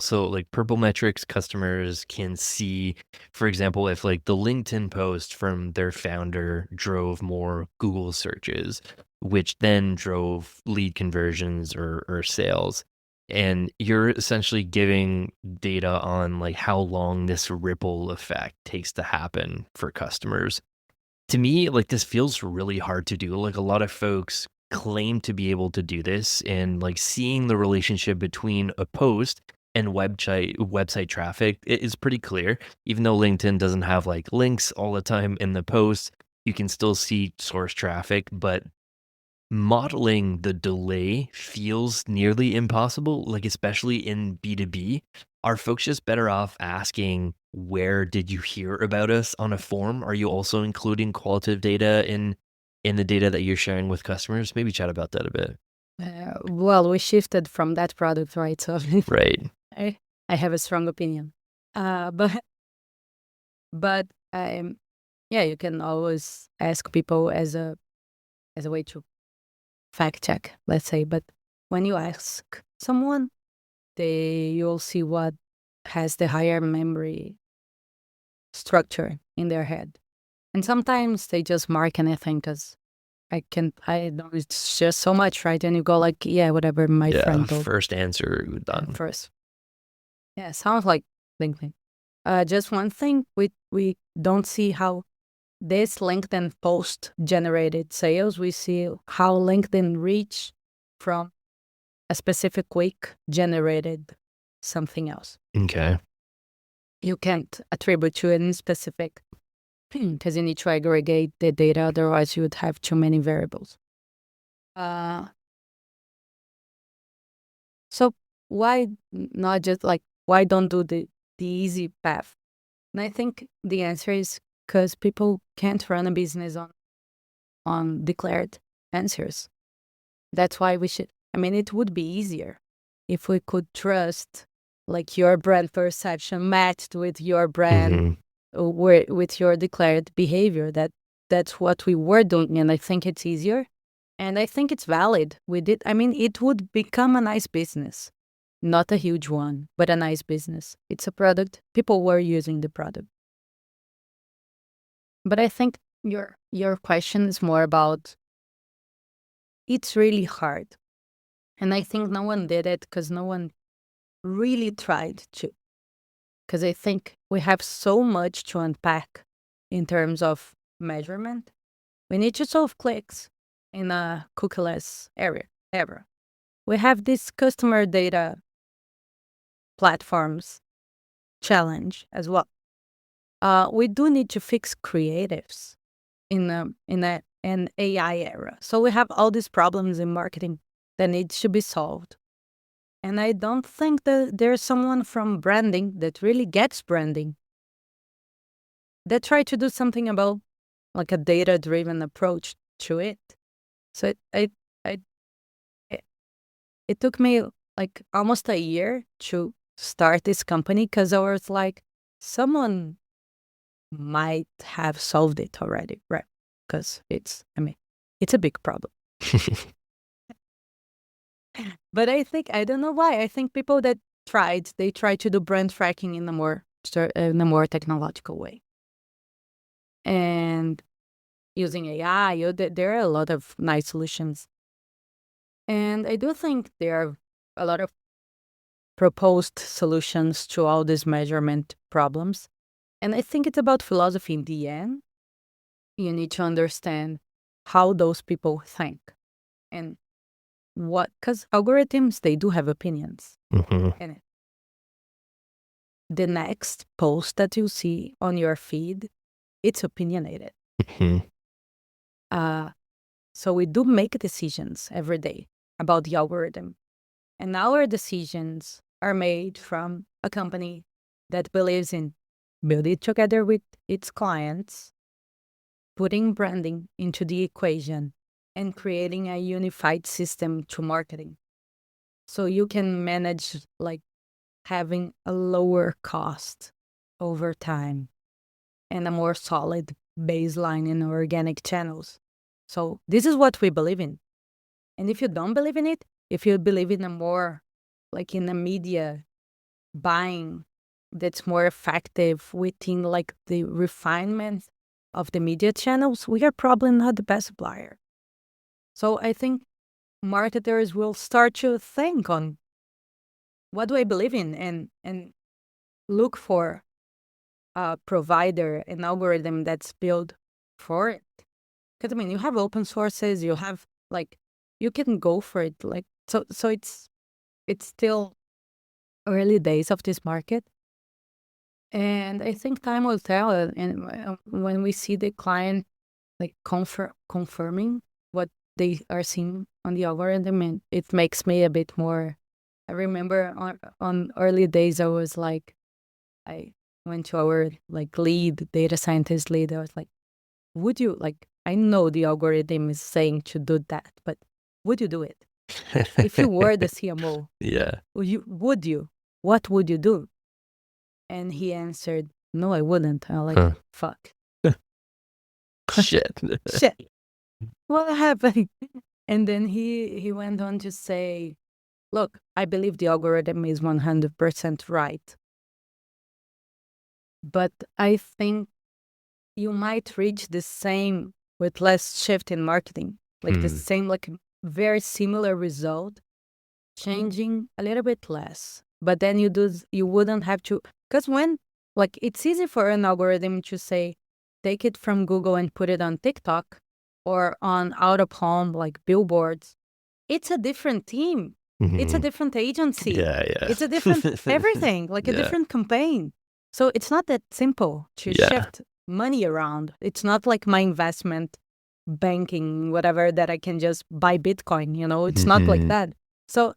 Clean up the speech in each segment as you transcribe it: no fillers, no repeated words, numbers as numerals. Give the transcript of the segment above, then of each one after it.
So, like purple metrics, customers can see, for example, if like the LinkedIn post from their founder drove more Google searches, which then drove lead conversions or sales. And you're essentially giving data on like how long this ripple effect takes to happen for customers. To me, like, this feels really hard to do. Like, a lot of folks claim to be able to do this, and, like, seeing the relationship between a post and website traffic is pretty clear. Even though LinkedIn doesn't have, like, links all the time in the posts, you can still see source traffic, but modeling the delay feels nearly impossible, like, especially in B2B. Are folks just better off asking, "Where did you hear about us?" on a form? Are you also including qualitative data in the data that you're sharing with customers? Maybe chat about that a bit. Well, we shifted from that product, right? So Right. I, I have a strong opinion. But but yeah, you can always ask people as a way to fact check, let's say. But when you ask someone, you'll see what has the higher memory structure in their head. And sometimes they just mark anything because I know it's just so much, right? And you go like, yeah, whatever my Yeah, friend told first answer at done. first. Yeah, sounds like LinkedIn. Just one thing, we don't see how this LinkedIn post generated sales. We see how LinkedIn reach from a specific week generated something else. Okay. You can't attribute to any specific because you need to aggregate the data, otherwise you would have too many variables. Uh, so why not just like why don't do the easy path? And I think the answer is because people can't run a business on declared answers. That's why we should. I mean, it would be easier if we could trust like your brand perception matched with your brand Mhm. with your declared behavior. That's what we were doing, and I think it's easier, and I think it's valid. We did. I mean, it would become a nice business, not a huge one, but a nice business. It's a product. People were using the product, but I think your question is more about it's really hard, and I think no one did it because no one really tried to. Because I think we have so much to unpack in terms of measurement. We need to solve clicks in a cookieless era. We have this customer data platforms challenge as well. We do need to fix creatives in an AI era. So we have all these problems in marketing that needs to be solved. And I don't think that there's someone from branding that really gets branding that try to do something about like a data-driven approach to it. So I it, it took me like almost a year to start this company because I was like, someone might have solved it already, right? Because I mean, it's a big problem. But I think I don't know why. I think people that they tried to do brand tracking in a more technological way, and using AI. There are a lot of nice solutions, and I do think there are a lot of proposed solutions to all these measurement problems. And I think it's about philosophy in the end. You need to understand how those people think and because algorithms, they do have opinions. Mhm. And the next post that you see on your feed, it's opinionated. Mhm. Uh, so we do make decisions every day about the algorithm. And our decisions are made from a company that believes in building it together with its clients, putting branding into the equation, and creating a unified system to marketing. So you can manage like having a lower cost over time and a more solid baseline in organic channels. So this is what we believe in. And if you don't believe in it, if you believe in a more like in a media buying that's more effective within like the refinement of the media channels, we are probably not the best supplier. So I think marketers will start to think on what do I believe in, and look for a provider, an algorithm that's built for it. Because I mean, you have open sources, you have like you can go for it. Like so it's still early days of this market, and I think time will tell. And when we see the client like confirming what they are seeing on the algorithm, and it makes me a bit more. I remember on early days, I was like, I went to our like lead data scientist lead. I was like, would you like? I know the algorithm is saying to do that, but would you do it if you were the CMO? Yeah. Would you? What would you do? And he answered, no, I wouldn't. I'm like, Huh. fuck. Shit. Shit. What happened? And then he went on to say, look, I believe the algorithm is 100% right. But I think you might reach the same with less shift in marketing, like the Hmm. same, like very similar result, changing a little bit less. But then you wouldn't have to, because when, like, it's easy for an algorithm to say, take it from Google and put it on TikTok or on out of home, like billboards. It's a different team. It's a Mhm. different agency. Yeah, yeah. It's a different everything, like a Yeah, different campaign. So it's not that simple to yeah. shift money around. It's not like my investment banking, whatever, that I can just buy Bitcoin, it's not like Mhm. that. So,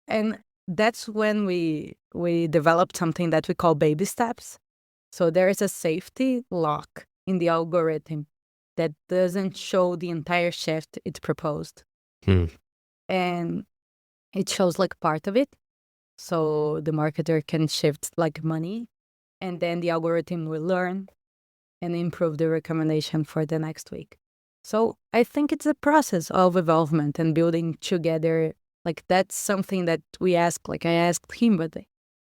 and that's when we developed something that we call baby steps. So there is a safety lock in the algorithm that doesn't show the entire shift it proposed. Hmm. And it shows like part of it. So the marketer can shift like money, and then the algorithm will learn and improve the recommendation for the next week. So I think it's a process of evolvement and building together. Like that's something that we ask, like I asked him, but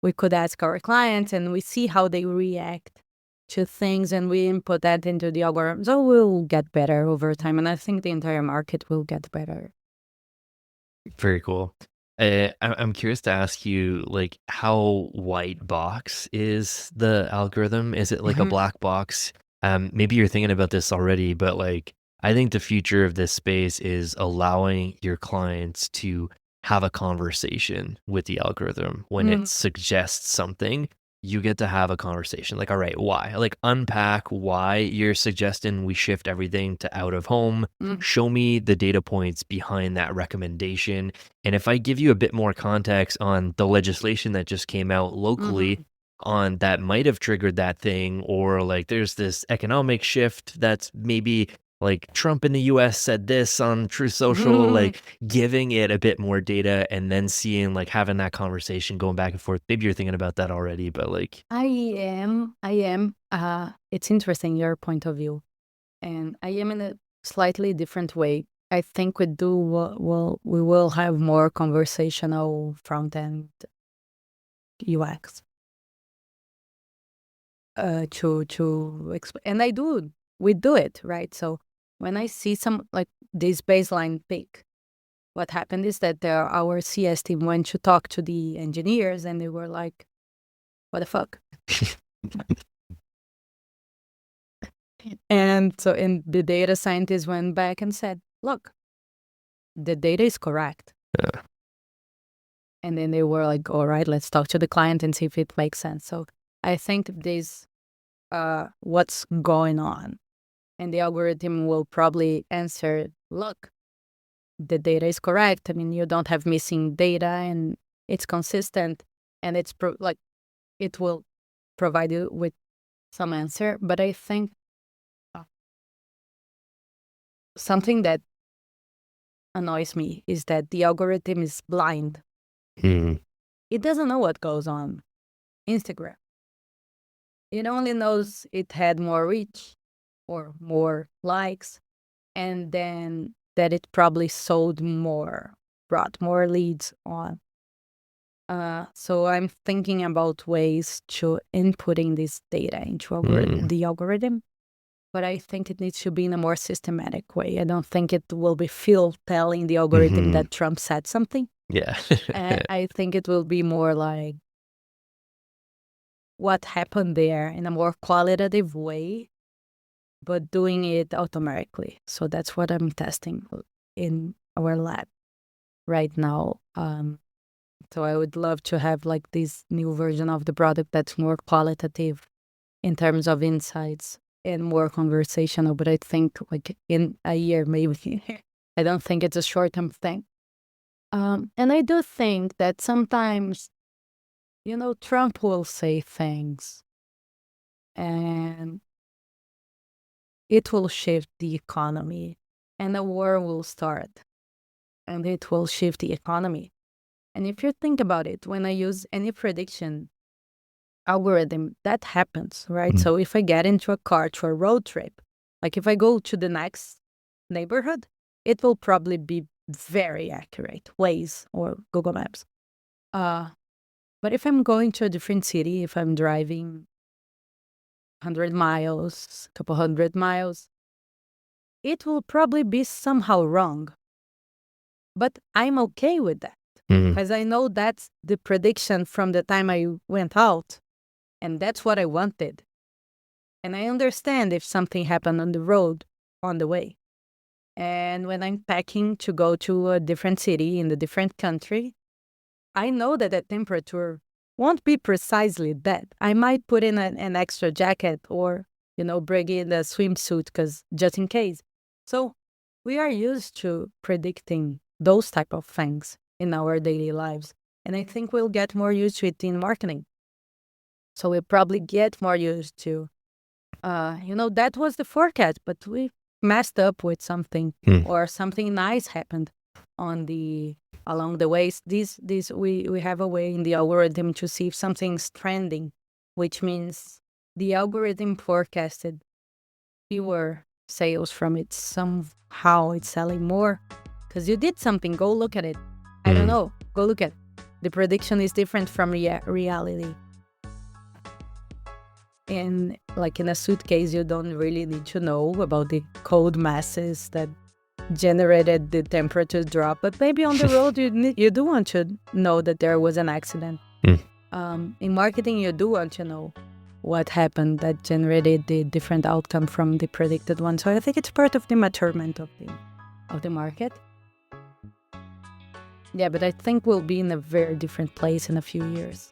we could ask our clients and we see how they react to things and we input that into the algorithm. So we'll get better over time. And I think the entire market will get better. Very cool. I'm curious to ask you, like, how white box is the algorithm? Is it like a Mhm. black box? Maybe you're thinking about this already, but like, I think the future of this space is allowing your clients to have a conversation with the algorithm. When it Mm, suggests something, you get to have a conversation. Like, all right, why? Like, unpack why you're suggesting we shift everything to out of home. mm, Show me the data points behind that recommendation. And if I give you a bit more context on the legislation that just came out locally mhm, on that might have triggered that thing, or like there's this economic shift that's maybe like Trump in the US said this on Truth Social, mhm. like giving it a bit more data and then seeing like having that conversation going back and forth. Maybe you're thinking about that already, but like, I am. It's interesting your point of view, and I am in a slightly different way. I think we will have more conversational front end UX to explain, and we do it right. So when I see some like this baseline pick, what happened is that our CS team went to talk to the engineers, and they were like, "What the fuck?" And the data scientists went back and said, look, the data is correct. yeah. And then they were like, all right, let's talk to the client and see if it makes sense. So I think this what's going on. And the algorithm will probably answer, look, the data is correct. I mean, you don't have missing data and it's consistent and like it will provide you with some answer. But I think uh, something that annoys me is that the algorithm is blind. Hmm. It doesn't know what goes on Instagram. It only knows it had more reach or more likes, and then that it probably sold more, brought more leads on. So I'm thinking about ways to inputting this data into the algorithm, but I think it needs to be in a more systematic way. I don't think it will be Phil telling the algorithm that Trump said something. Yeah. I think it will be more like what happened there in a more qualitative way, but doing it automatically. So that's what I'm testing in our lab right now. So I would love to have like this new version of the product that's more qualitative in terms of insights and more conversational. But I think like in a year, maybe. I don't think it's a short-term thing. And I do think that sometimes, Trump will say things and it will shift the economy and a war will start and it will shift the economy. And if you think about it, when I use any prediction algorithm, that happens, right? So if I get into a car to a road trip, like if I go to the next neighborhood, it will probably be very accurate, Waze or Google Maps. But if I'm going to a different city, if I'm driving 100 miles, a couple 100 miles, it will probably be somehow wrong. But I'm okay with that because I know that's the prediction from the time I went out, and that's what I wanted. And I understand if something happened on the road on the way. And when I'm packing to go to a different city in a different country, I know that the temperature won't be precisely that. I might put in an extra jacket or, bring in a swimsuit because just in case. So we are used to predicting those type of things in our daily lives. And I think we'll get more used to it in marketing. So we'll probably get more used to, that was the forecast, but we messed up with something or something nice happened along the ways. We have a way in the algorithm to see if something's trending, which means the algorithm forecasted fewer sales from it. Somehow it's selling more because you did something. Go look at it. I don't know. Go look at it. The prediction is different from reality. And like in a suitcase, you don't really need to know about the cold masses that generated the temperature drop. But maybe on the road, you do want to know that there was an accident. In marketing, you do want to know what happened that generated the different outcome from the predicted one. So I think it's part of the maturement of the market. Yeah, but I think we'll be in a very different place in a few years.